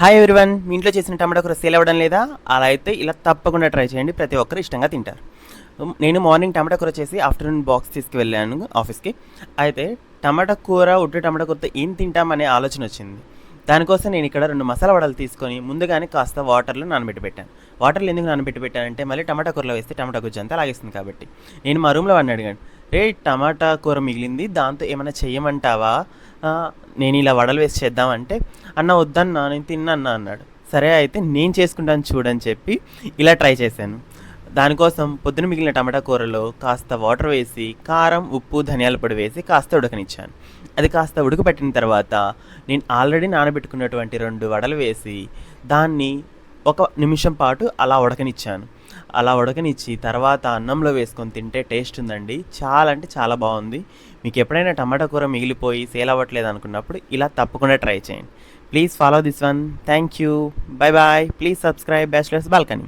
Hi everyone, మీ ఇంట్లో చేసిన టమాటా కూర సేల్ అవ్వడం లేదా? అలా అయితే ఇలా తప్పకుండా ట్రై చేయండి, ప్రతి ఒక్కరు ఇష్టంగా తింటారు. నేను మార్నింగ్ టమాటా కూర చేసి ఆఫ్టర్నూన్ బాక్స్ తీసుకువెళ్ళాను ఆఫీస్కి. అయితే టమాటా కూర, ఉట్టి టమాటా కూరతో ఏం తింటామనే ఆలోచన వచ్చింది. దానికోసం నేను ఇక్కడ 2 మసాలా వడలు తీసుకొని ముందుగానే కాస్త వాటర్లో నానబెట్టి పెట్టాను. వాటర్లో ఎందుకు నానబెట్టి పెట్టానంటే మళ్ళీ టమాటా కూరలో వేస్తే టమాటా గుజ్జు అంతా లాగేస్తుంది కాబట్టి. నేను మా రూమ్లో వాడిని అడిగాను, రే టమాటా కూర మిగిలింది, దాంతో ఏమైనా చెయ్యమంటావా, ఆ, నేను ఇలా వడలు వేసి చేద్దామంటే, అన్న వద్దన్నా నేను తిన్నా అన్నాడు. సరే అయితే నేను చేసుకుంటాను చూడని చెప్పి ఇలా ట్రై చేశాను. దానికోసం పొద్దున మిగిలిన టమాటా కూరలో కాస్త వాటర్ వేసి కారం, ఉప్పు, ధనియాల పొడి వేసి కాస్త ఉడకనిచ్చాను. అది కాస్త ఉడకపెట్టిన తర్వాత నేను ఆల్రెడీ నానబెట్టుకున్నటువంటి 2 వడలు వేసి దాన్ని 1 నిమిషం పాటు అలా ఉడకనిచ్చాను. అలా ఉడకనిచ్చి తర్వాత అన్నంలో వేసుకొని తింటే టేస్ట్ ఉందండి, చాలా అంటే చాలా బాగుంది. మీకు ఎప్పుడైనా టమాటా కూర మిగిలిపోయి సేల్ అవ్వట్లేదు అనుకున్నప్పుడు ఇలా తప్పకుండా ట్రై చేయండి. Please follow this one. Thank you. Bye bye. Please subscribe bachelors balcony.